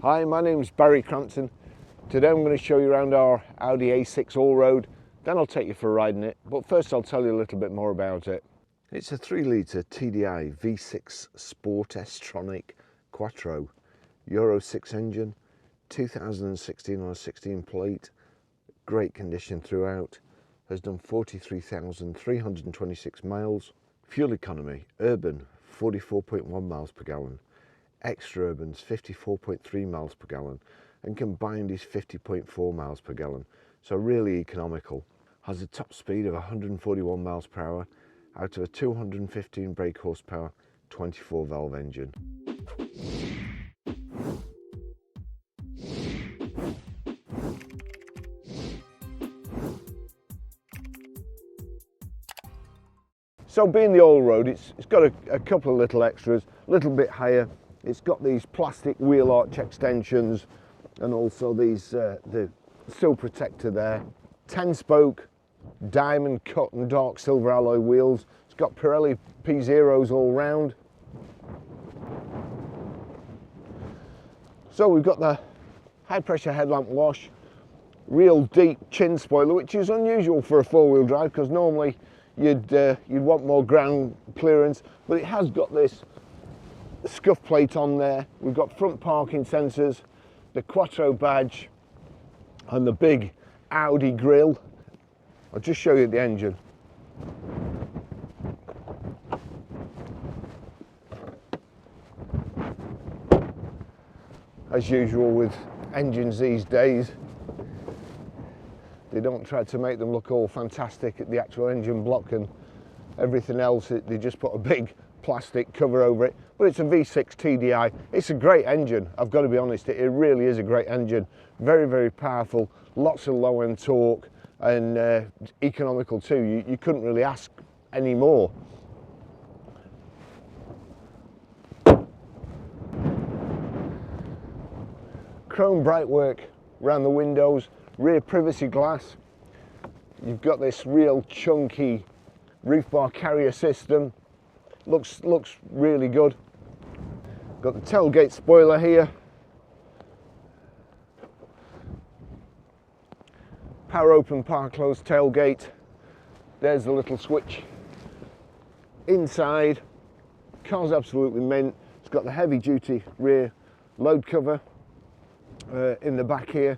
Hi, my name's Barry Crampton. Today I'm going to show you around our Audi A6 Allroad, then I'll take you for a ride in it, but first I'll tell you a little bit more about it. It's a 3-litre TDI V6 Sport S Tronic Quattro, Euro 6 engine, 2016 on a 16 plate, great condition throughout, has done 43,326 miles. Fuel economy, urban 44.1 miles per gallon, extra urban's 54.3 miles per gallon, and combined is 50.4 miles per gallon, so really economical. Has a top speed of 141 miles per hour out of a 215 brake horsepower 24 valve engine. So being the Allroad, it's got a couple of little extras, a little bit higher. It's got these plastic wheel arch extensions and also these the sill protector there. 10-spoke diamond cut and dark silver alloy wheels. It's got Pirelli P0s all round. So we've got the high pressure headlamp wash, real deep chin spoiler, which is unusual for a four-wheel drive because normally you'd want more ground clearance, but it has got this scuff plate on there. We've got front parking sensors, the Quattro badge and the big Audi grille. I'll just show you the engine. As usual with engines these days, they don't try to make them look all fantastic at the actual engine block and everything else. They just put a big plastic cover over it, but it's a V6 TDI. It's a great engine, I've got to be honest. It really is a great engine. Very, very powerful, lots of low end torque and economical too. You couldn't really ask any more. Chrome brightwork around the windows, rear privacy glass. You've got this real chunky roof bar carrier system. Looks really good. Got the tailgate spoiler here. Power open, power close tailgate. There's the little switch. Inside, car's absolutely mint. It's got the heavy duty rear load cover in the back here.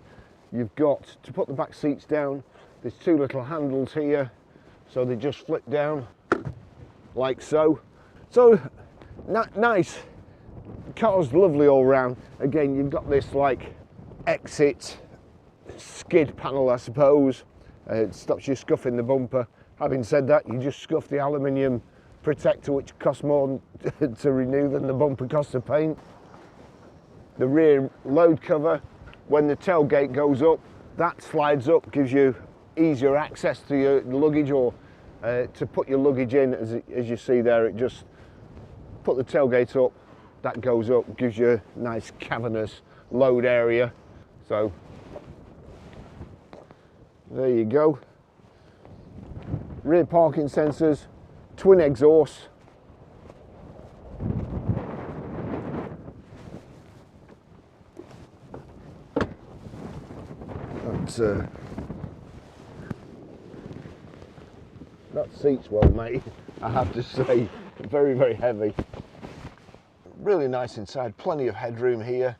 You've got to put the back seats down. There's two little handles here, so they just flip down like so. So nice. The car's lovely all round. Again, you've got this like exit skid panel, I suppose. It stops you scuffing the bumper. Having said that, you just scuff the aluminium protector, which costs more to renew than the bumper costs to paint. The rear load cover, when the tailgate goes up, that slides up, gives you easier access to your luggage, or to put your luggage in. As you see there, it just put the tailgate up, that goes up, gives you a nice cavernous load area. So there you go. Rear parking sensors, twin exhausts. That seat's well made, I have to say. Very, very heavy. Really nice inside, plenty of headroom here.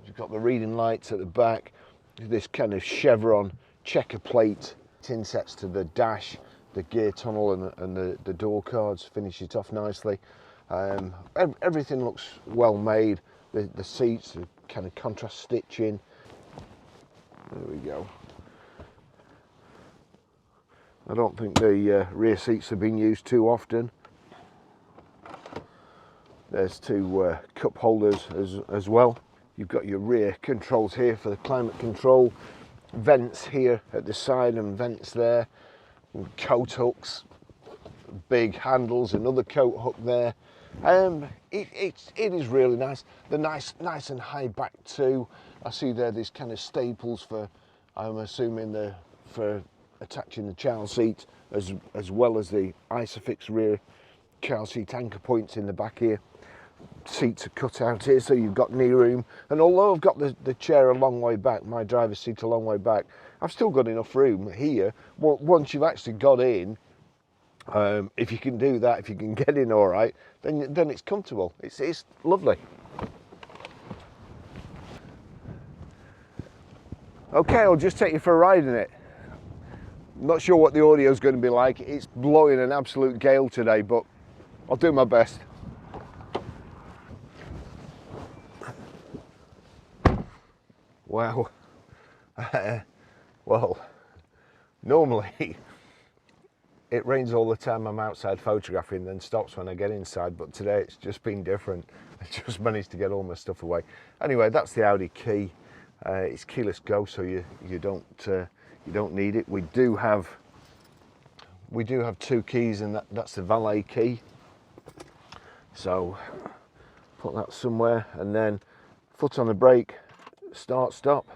You've got the reading lights at the back, this kind of chevron checker plate, insets to the dash, the gear tunnel and the door cards finish it off nicely. Everything looks well made. The seats are kind of contrast stitching. There we go. I don't think the rear seats have been used too often. There's two cup holders as well. You've got your rear controls here for the climate control. Vents here at the side and vents there. Coat hooks, big handles, another coat hook there. It is really nice. The nice and high back too. I see there's kind of staples for, I'm assuming for attaching the child seat, as well as the Isofix rear child seat anchor points in the back here. seats are cut out here, so you've got knee room. And although I've got the chair a long way back, my driver's seat a long way back, I've still got enough room here. Once you've actually got in, if you can do that, if you can get in all right, then it's comfortable. It's lovely. Okay, I'll just take you for a ride in it. Not sure what the audio is going to be like. It's blowing an absolute gale today, but I'll do my best. Wow. Well, normally it rains all the time I'm outside photographing, then stops when I get inside, but today it's just been different. I just managed to get all my stuff away. Anyway, that's the Audi key. It's keyless go, so you don't need it. We do have 2 keys, and that's the valet key. So put that somewhere, and then foot on the brake, start, stop.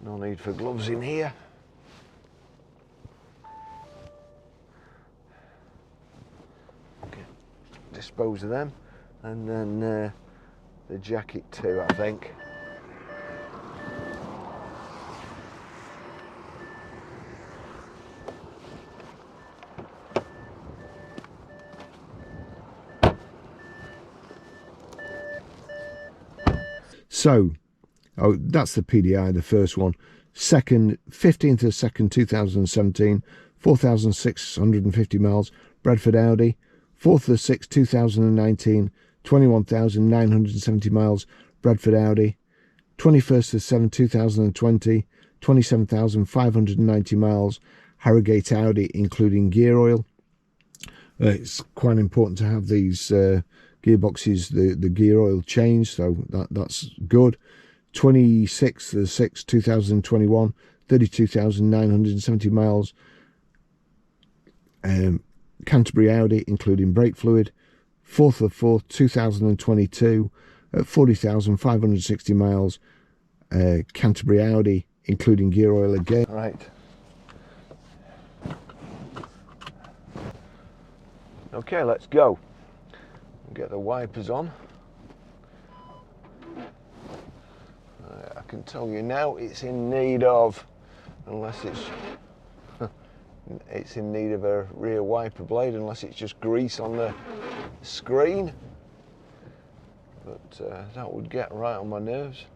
No need for gloves in here. Okay. Dispose of them, and then the jacket too, I think. So, that's the PDI, the first one. 15th of 2nd, 2017, 4,650 miles, Bradford Audi. 4th of 6th, 2019, 21,970 miles, Bradford Audi. 21st of 7th, 2020, 27,590 miles, Harrogate Audi, including gear oil. It's quite important to have these gearboxes, the gear oil changed, so that's good. 26th of 6th, 2021, 32,970 miles, Canterbury Audi, including brake fluid. 4th of 4th, 2022, 40,560 miles, Canterbury Audi, including gear oil again. Right. Okay, let's go. Get the wipers on. I can tell you now, it's in need of, unless it's in need of a rear wiper blade, unless it's just grease on the screen. But that would get right on my nerves.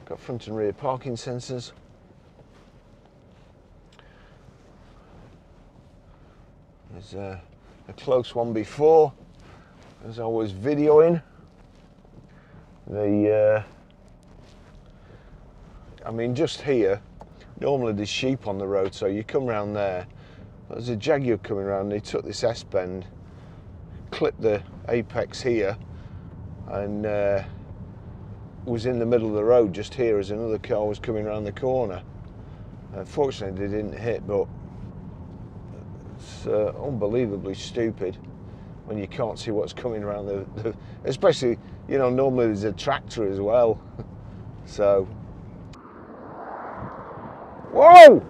Got front and rear parking sensors. There's a close one before, as I was videoing. I mean, just here, normally there's sheep on the road, so you come round there. There's a Jaguar coming around, they took this S-bend, clipped the apex here, and was in the middle of the road just here as another car was coming around the corner. Fortunately, they didn't hit, but it's unbelievably stupid when you can't see what's coming around the especially, you know, normally there's a tractor as well. So, whoa!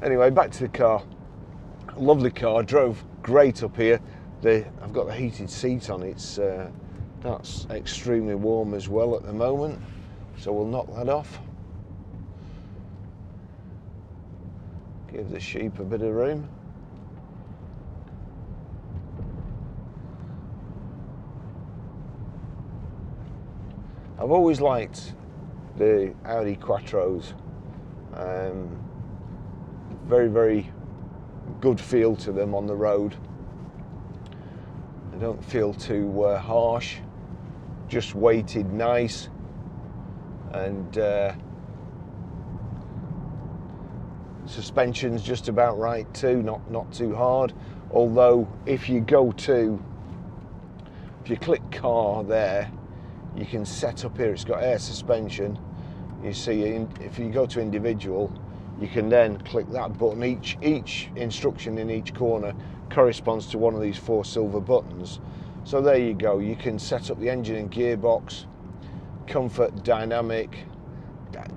Anyway, back to the car. Lovely car, drove great up here. I've got the heated seat on. It's that's extremely warm as well at the moment, so we'll knock that off. Give the sheep a bit of room. I've always liked the Audi Quattros. Very, very good feel to them on the road. They don't feel too harsh, just weighted nice, and suspension's just about right too, not too hard. Although if you click car there, you can set up here, it's got air suspension. You see, if you go to individual, you can then click that button. Each instruction in each corner corresponds to one of these 4 silver buttons. So there you go, you can set up the engine and gearbox, comfort, dynamic,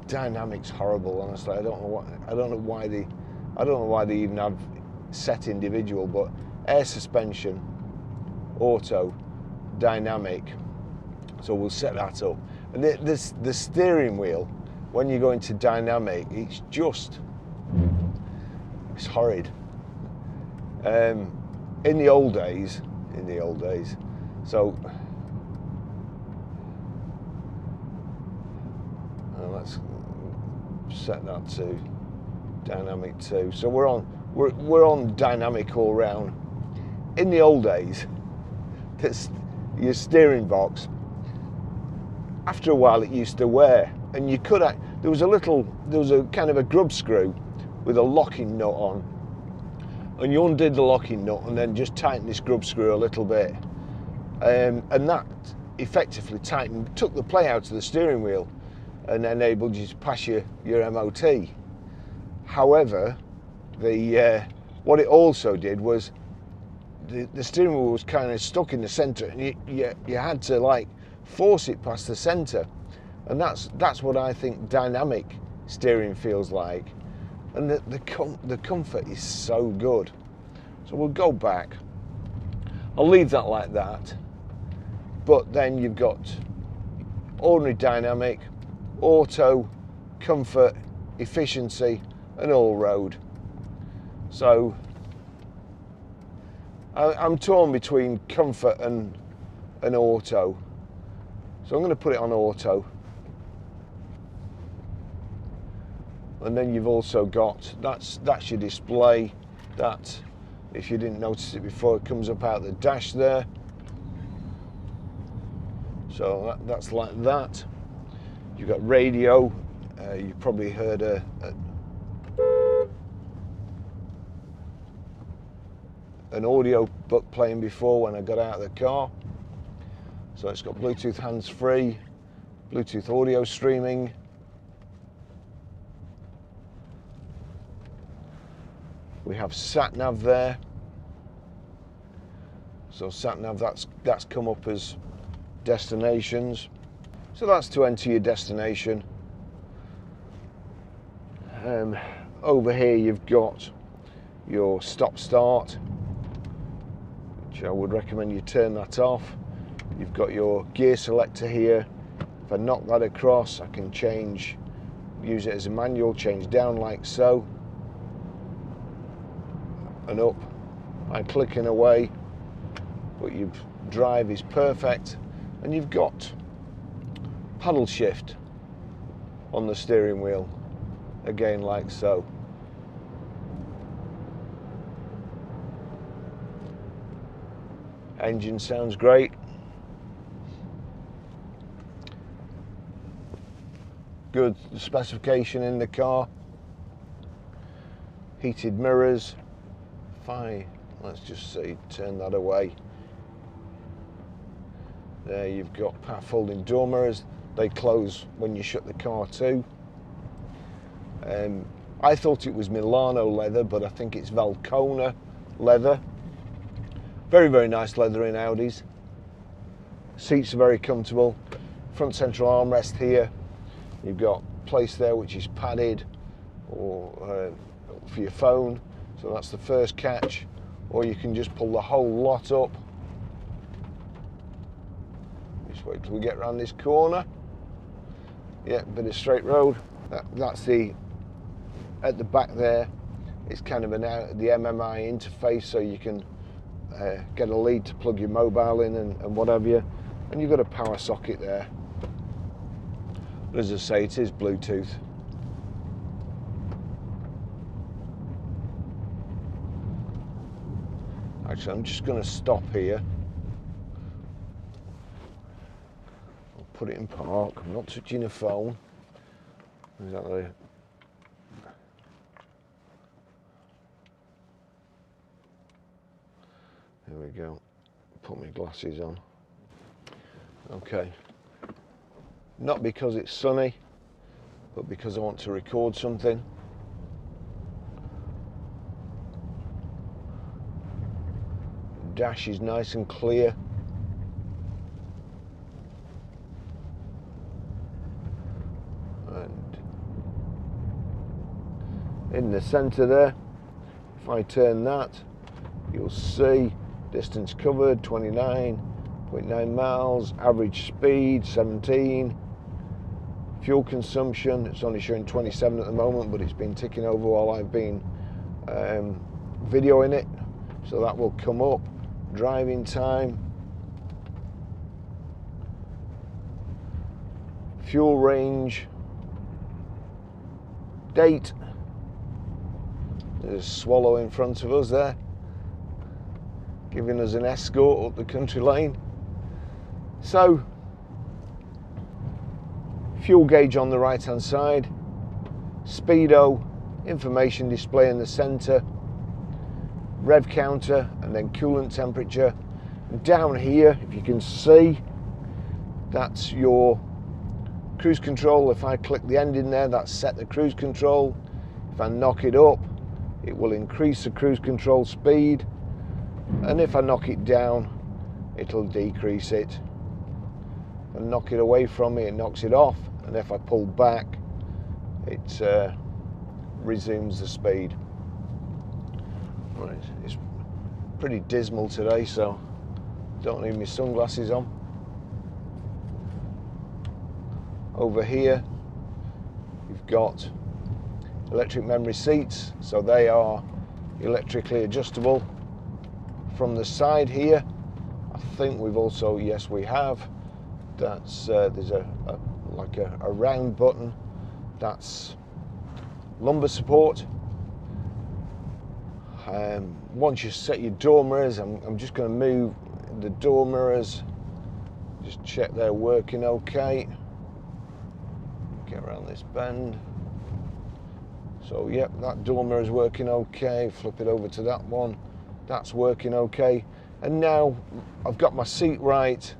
dynamic's horrible, honestly. I don't know why they even have set individual, but air suspension, auto, dynamic. So we'll set that up. And the steering wheel, when you go into dynamic, it's horrid. In the old days, so let's set that to dynamic 2. So we're on dynamic all round. In the old days, your steering box, after a while it used to wear, and you could there was a kind of a grub screw with a locking nut on, and you undid the locking nut and then just tightened this grub screw a little bit, and that effectively took the play out of the steering wheel and enabled you to pass your MOT. However, what it also did was the steering wheel was kind of stuck in the centre, and you had to like force it past the centre, and that's what I think dynamic steering feels like. And the comfort is so good. So we'll go back. I'll leave that like that. But then you've got ordinary dynamic, auto, comfort, efficiency, and all road. So I'm torn between comfort and auto. So I'm going to put it on auto. And then you've also got, that's your display. That, if you didn't notice it before, it comes up out the dash there. So that's like that. You've got radio. You probably heard an audio book playing before when I got out of the car. So it's got Bluetooth hands-free, Bluetooth audio streaming. We have sat-nav there. So sat-nav, that's come up as destinations. So that's to enter your destination. Over here you've got your stop-start, which I would recommend you turn that off. You've got your gear selector here. If I knock that across, I can use it as a manual, change down like so, and up by clicking away. But your drive is perfect, and you've got paddle shift on the steering wheel, again like so. Engine sounds great. Good specification in the car. Heated mirrors. Let's just see, turn that away. There you've got power folding door mirrors. They close when you shut the car too. I thought it was Milano leather, but I think it's Valcona leather. Very, very nice leather in Audis. Seats are very comfortable. Front central armrest here. You've got place there which is padded or for your phone. So that's the first catch. Or you can just pull the whole lot up. Just wait till we get around this corner. Yeah, bit of straight road. That's at the back there. It's kind of the MMI interface, so you can get a lead to plug your mobile in and what have you. And you've got a power socket there. But as I say, it is Bluetooth. Actually, I'm just going to stop here. I'll put it in park. I'm not touching the phone. Exactly. There we go. Put my glasses on. Okay. Not because it's sunny, but because I want to record something. Dash is nice and clear. And in the centre there, if I turn that, you'll see distance covered 29.9 miles, average speed 17, fuel consumption, it's only showing 27 at the moment, but it's been ticking over while I've been videoing it, so that will come up. Driving time, fuel range, date. There's a swallow in front of us there, giving us an escort up the country lane. So, fuel gauge on the right hand side, speedo, information display in the centre, rev counter, and then coolant temperature. And down here, if you can see, that's your cruise control. If I click the end in there, that's set the cruise control. If I knock it up, it will increase the cruise control speed, and if I knock it down, it'll decrease it. If I knock it away from me, it knocks it off, and if I pull back, it resumes the speed. Right, it's pretty dismal today, so don't need my sunglasses on. Over here, you've got electric memory seats, so they are electrically adjustable. From the side here, I think we've also, yes we have, that's there's a round button, that's lumbar support. Once you set your door mirrors, I'm just going to move the door mirrors, just check they're working okay. Get around this bend. So yep, that door mirror is working okay. Flip it over to that one, that's working okay. And now I've got my seat right.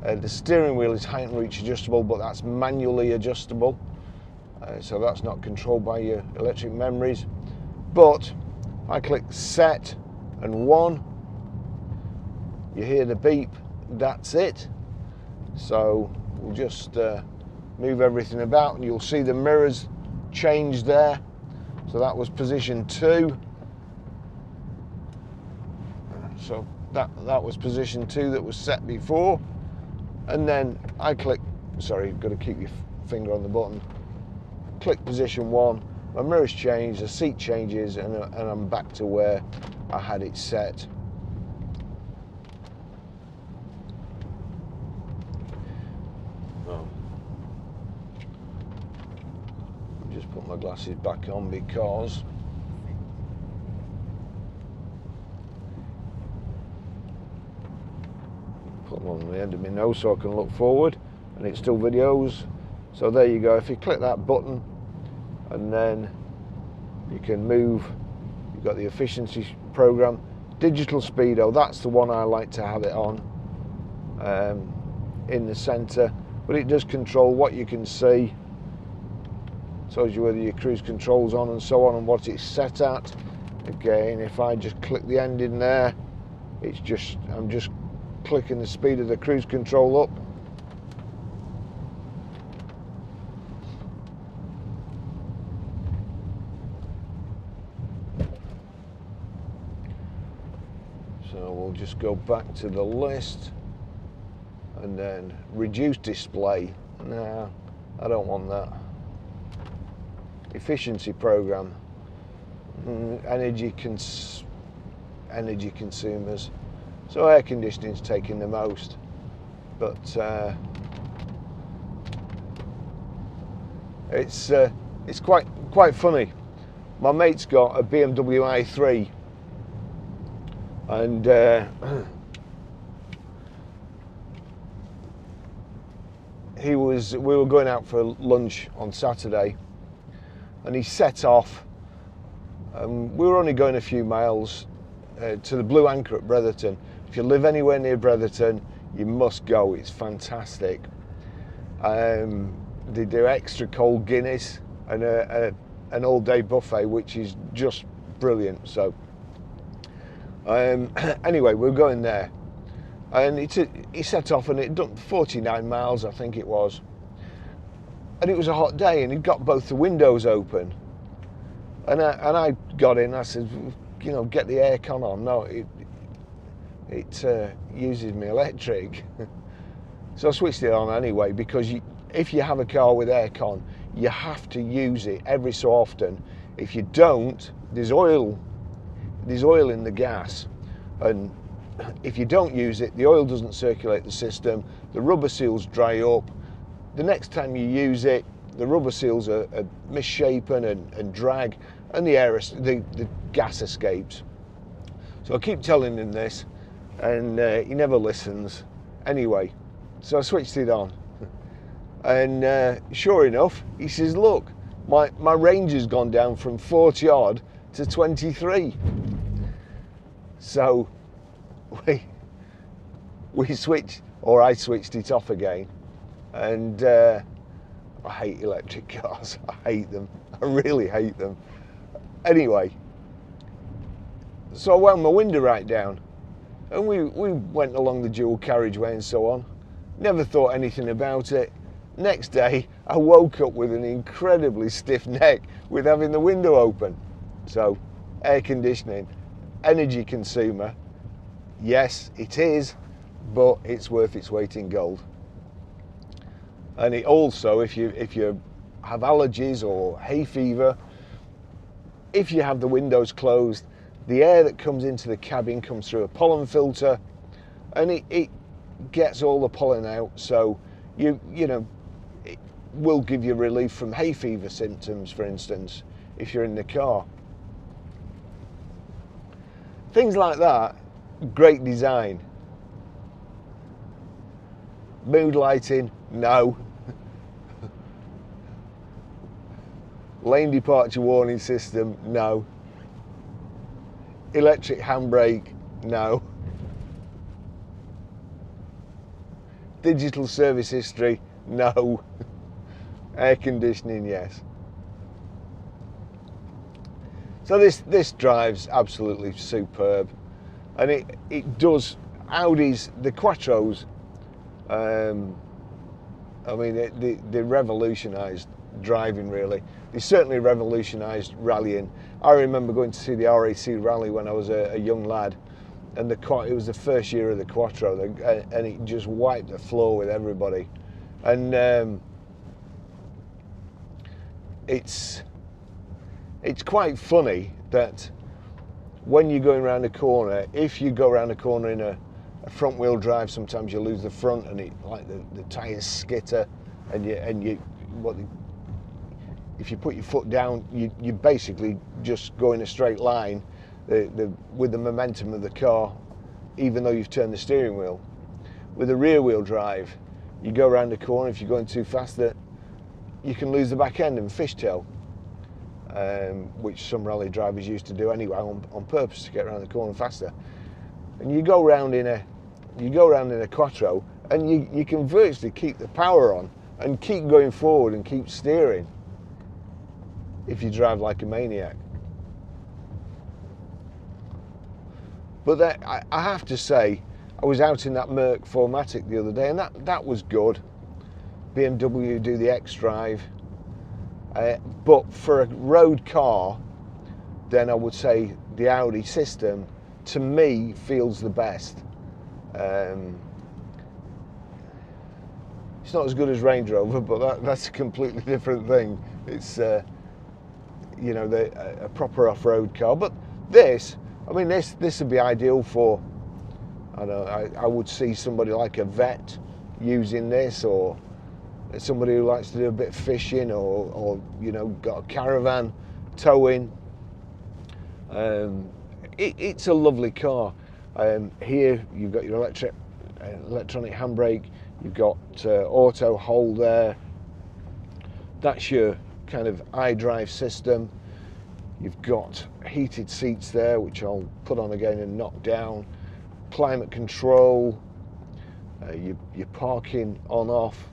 The steering wheel is height and reach adjustable, but that's manually adjustable, so that's not controlled by your electric memories. But I click set and 1, you hear the beep, that's it. So we'll just move everything about, and you'll see the mirrors change there. So that was position 2. So that was position 2 that was set before. And then I click, sorry, you've got to keep your finger on the button. Click position 1, my mirrors change, the seat changes, and I'm back to where I had it set. Oh. I'll just put my glasses back on because put them on the end of my nose so I can look forward, and it still videos. So there you go. If you click that button, and then you can move, you've got the efficiency program, digital speedo, that's the one I like to have it on, in the center, but it does control what you can see, tells you whether your cruise control's on and so on, and what it's set at. Again, if I just click the end in there, it's just, I'm just clicking the speed of the cruise control up. So we'll just go back to the list, and then reduce display. No, I don't want that. Efficiency program, energy consumers. So air conditioning's taking the most, but it's quite funny. My mate's got a BMW i3, and we were going out for lunch on Saturday, and he set off. We were only going a few miles to the Blue Anchor at Bretherton. If you live anywhere near Bretherton, you must go. It's fantastic. They do extra cold Guinness and an all-day buffet, which is just brilliant. So anyway, we're going there, and he set off, and it done 49 miles, I think it was. and it was a hot day, and he'd got both the windows open, and I got in. I said, you know, get the aircon on. No, it uses me electric. So I switched it on anyway, because if you have a car with aircon, you have to use it every so often. If you don't, there's oil in the gas, and if you don't use it, the oil doesn't circulate the system, the rubber seals dry up. The next time you use it, the rubber seals are misshapen and drag, and the gas escapes. So I keep telling him this, and he never listens. Anyway, so I switched it on, and sure enough, he says, look, my range has gone down from 40 odd to 23. So we switched, or I switched it off again, and I hate electric cars. I hate them. I really hate them. Anyway, so I wound my window right down, and we went along the dual carriageway and so on. Never thought anything about it. Next day, I woke up with an incredibly stiff neck with having the window open. So, air conditioning, energy consumer, yes, it is, but it's worth its weight in gold. And it also, if you have allergies or hay fever, if you have the windows closed, the air that comes into the cabin comes through a pollen filter, and it gets all the pollen out. So you know, it will give you relief from hay fever symptoms, for instance, if you're in the car. Things like that, great design. Mood lighting, no. Lane departure warning system, no. Electric handbrake, no. Digital service history, no. Air conditioning, yes. So this drives absolutely superb, and it does. Audis, the Quattros, I mean, they revolutionised driving, really. They certainly revolutionised rallying. I remember going to see the RAC rally when I was a young lad, and it was the first year of the Quattro, and it just wiped the floor with everybody. And it's quite funny that when you're going around a corner, if you go around a corner in a front wheel drive, sometimes you lose the front, and the tyres skitter, and if you put your foot down, you basically just go in a straight line with the momentum of the car, even though you've turned the steering wheel. With a rear wheel drive, you go around a corner, if you're going too fast, that you can lose the back end and fishtail, which some rally drivers used to do anyway on purpose to get around the corner faster. And you go around in a Quattro, and you can virtually keep the power on and keep going forward and keep steering if you drive like a maniac. But I have to say, I was out in that Merc 4MATIC the other day, and that was good. BMW do the X-Drive, but for a road car, then I would say the Audi system, to me, feels the best. It's not as good as Range Rover, but that's a completely different thing. It's you know, a proper off-road car. But this, I mean, this would be ideal for, I don't know, I would see somebody like a vet using this, or somebody who likes to do a bit of fishing, or you know, got a caravan towing. It's a lovely car. Here you've got your electronic handbrake, you've got auto hold there. That's your kind of iDrive system. You've got heated seats there, which I'll put on again and knock down. Climate control, your parking on off.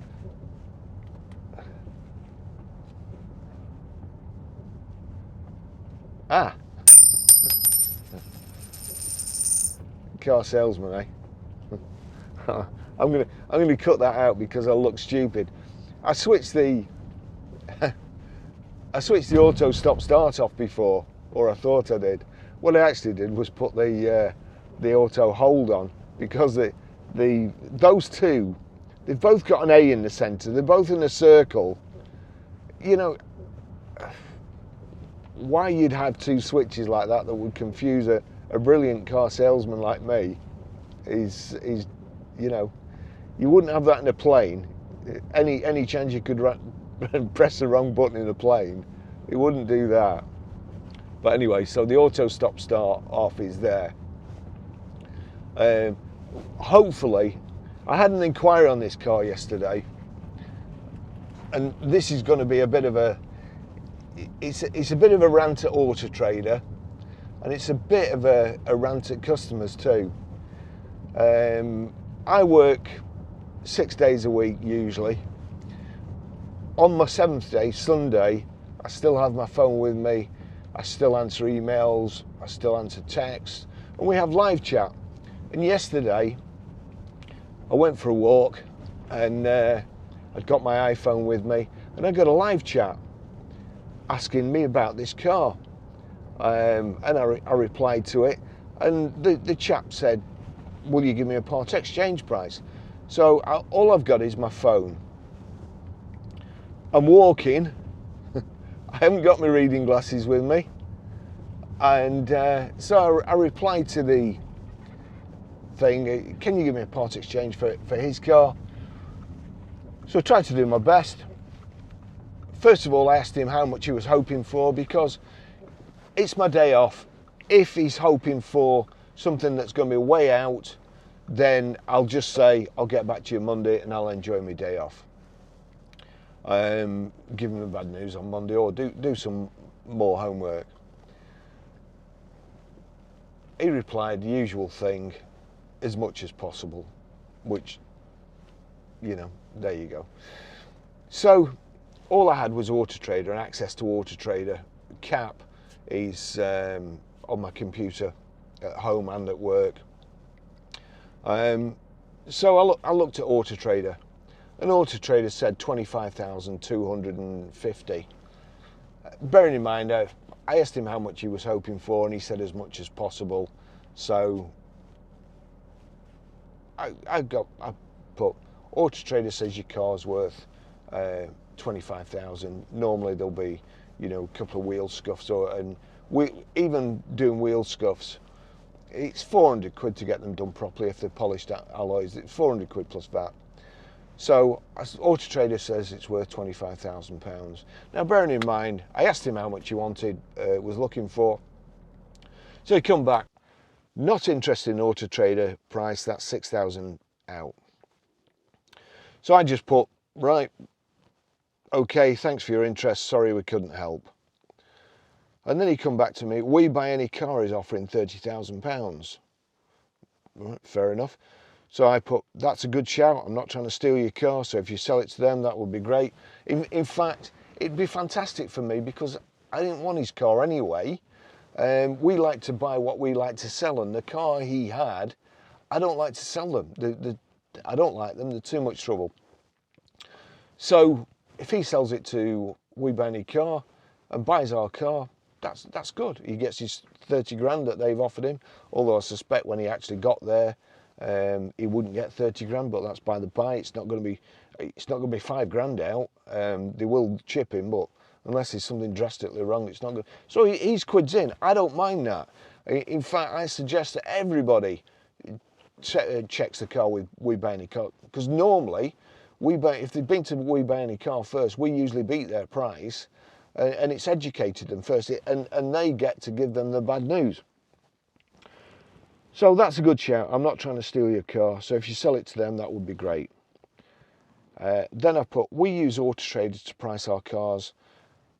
Car salesman, eh? I'm gonna cut that out because I'll look stupid. I switched the I switched the auto stop start off before, or I thought I did. What I actually did was put the auto hold on, because those two, they've both got an A in the centre, they're both in a circle. You know, why you'd have two switches like that would confuse a brilliant car salesman like me is, you know, you wouldn't have that in a plane. Any chance you could press the wrong button in a plane, it wouldn't do that. But anyway, so the auto stop start off is there. Hopefully, I had an inquiry on this car yesterday, and this is going to be a bit of a, it's a bit of a rant at Auto Trader, and it's a bit of a rant at customers too. I work 6 days a week usually. On my 7th day, Sunday, I still have my phone with me, I still answer emails, I still answer texts, and we have live chat. And yesterday, I went for a walk, and I'd got my iPhone with me, and I got a live chat asking me about this car. And I replied to it, and the chap said, will you give me a part exchange price? So all I've got is my phone. I'm walking, I haven't got my reading glasses with me, and so I replied to the thing, can you give me a part exchange for his car? So I tried to do my best. First of all, I asked him how much he was hoping for, because it's my day off. If he's hoping for something that's going to be way out, then I'll just say, I'll get back to you Monday and I'll enjoy my day off. Give him the bad news on Monday, or do some more homework. He replied the usual thing, as much as possible, which, you know, there you go. So all I had was Auto Trader and access to Auto Trader. Cap is on my computer at home and at work. So I looked at Auto Trader, and Auto Trader said 25,250. Bearing in mind, I asked him how much he was hoping for, and he said as much as possible. So I put, Auto Trader says your car's worth 25,000. Normally there'll be, you know, a couple of wheel scuffs, and even doing wheel scuffs, it's 400 quid to get them done properly if they're polished alloys. It's 400 quid plus VAT. So Auto Trader says it's worth £25,000. Now, bearing in mind, I asked him how much he wanted, was looking for. So he come back, not interested in Auto Trader price, that's 6,000 out. So I just put, right, okay, thanks for your interest, sorry we couldn't help. And then he come back to me, We Buy Any Car is offering £30,000. Right, fair enough. So I put, that's a good shout, I'm not trying to steal your car, so if you sell it to them, that would be great. In fact, it'd be fantastic for me, because I didn't want his car anyway. We like to buy what we like to sell, and the car he had, I don't like to sell them. I don't like them, they're too much trouble. So if he sells it to We Buy Any Car and buys our car, that's good. He gets his 30 grand that they've offered him, although I suspect when he actually got there, he wouldn't get 30 grand, but that's by the by. It's not going to be 5 grand out. They will chip him, but unless there's something drastically wrong, it's not good. So he's quids in. I don't mind that. In fact, I suggest that everybody checks the car with We Buy Any Car, because normally if they've been to We Buy Any Car first, we usually beat their price, and it's educated them first, and they get to give them the bad news. So that's a good shout. I'm not trying to steal your car, so if you sell it to them, that would be great. Then I put, we use Auto Trader to price our cars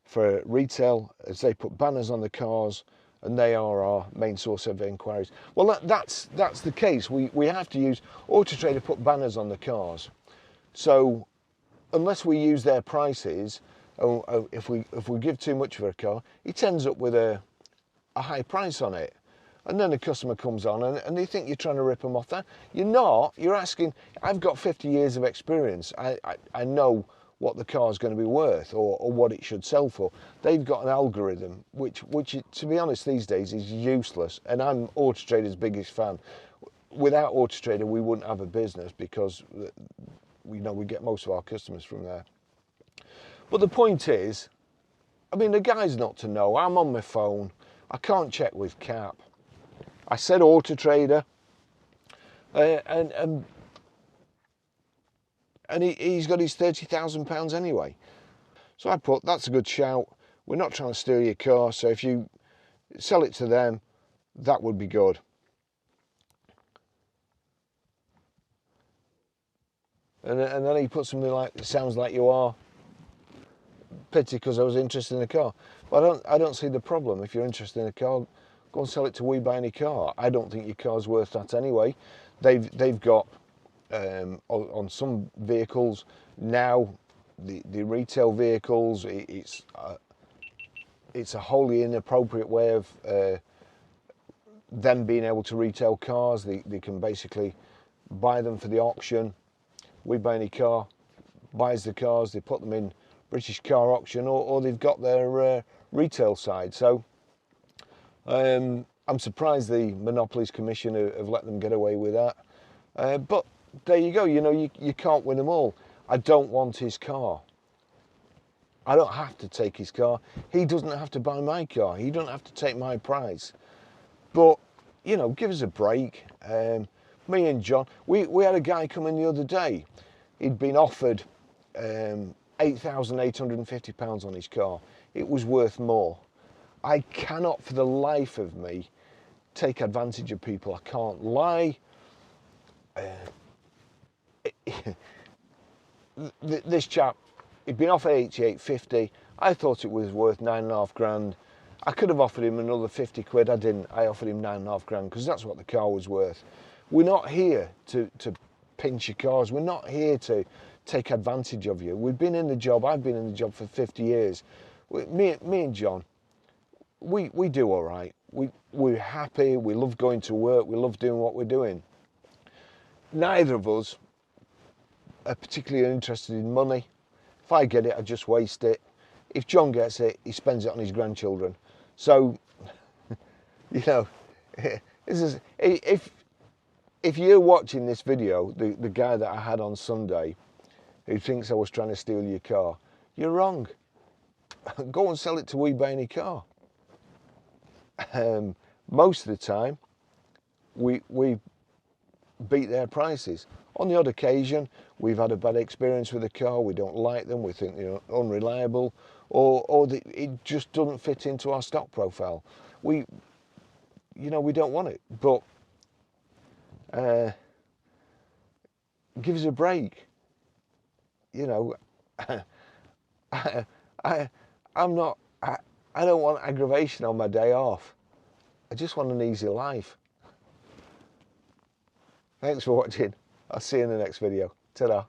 for retail, as they put banners on the cars, and they are our main source of inquiries. Well, that's the case. We have to use Auto Trader, put banners on the cars. So unless we use their prices, if we give too much for a car, it ends up with a high price on it. And then the customer comes on and they think you're trying to rip them off. That you're not. You're asking. I've got 50 years of experience. I know what the car's going to be worth or what it should sell for. They've got an algorithm which to be honest these days is useless, and I'm Auto Trader's biggest fan. Without Auto Trader we wouldn't have a business, because we know we get most of our customers from there. But the point is, I mean, the guy's not to know. I'm on my phone, I can't check with Cap. I said Auto Trader, and he's got his £30,000 anyway. So I put, that's a good shout. We're not trying to steal your car, so if you sell it to them, that would be good. And then he put something like, it sounds like you are. Pity, because I was interested in the car. But I don't see the problem. If you're interested in a car, go and sell it to We Buy Any Car. I don't think your car's worth that anyway. They've got on some vehicles now, the retail vehicles, it's a wholly inappropriate way of them being able to retail cars. They can basically buy them for the auction. We Buy Any Car buys the cars, they put them in British car auction, or they've got their retail side. So I'm surprised the Monopolies Commission have let them get away with that. But there you go, you know, you can't win them all. I don't want his car. I don't have to take his car. He doesn't have to buy my car. He doesn't have to take my price. But, you know, give us a break. Me and John, we had a guy come in the other day. He'd been offered £8,850 on his car. It was worth more. I cannot for the life of me take advantage of people. I can't lie. This chap, he'd been offered 88.50. I thought it was worth 9.5 grand. I could have offered him another 50 quid. I didn't. I offered him 9.5 grand because that's what the car was worth. We're not here to pinch your cars. We're not here to take advantage of you. We've been in the job. I've been in the job for 50 years. Me and John, we do all right. We're happy. We love going to work. We love doing what we're doing. Neither of us are particularly interested in money. If I get it, I just waste it. If John gets it, he spends it on his grandchildren. So, you know, if you're watching this video, the guy that I had on Sunday, who thinks I was trying to steal your car, you're wrong. Go and sell it to We Buy Any Car. Most of the time, we beat their prices. On the odd occasion, we've had a bad experience with a car, we don't like them, we think they're unreliable, or it just doesn't fit into our stock profile. We don't want it, but give us a break. You know, I don't want aggravation on my day off. I just want an easy life. Thanks for watching. I'll see you in the next video. Ta-da.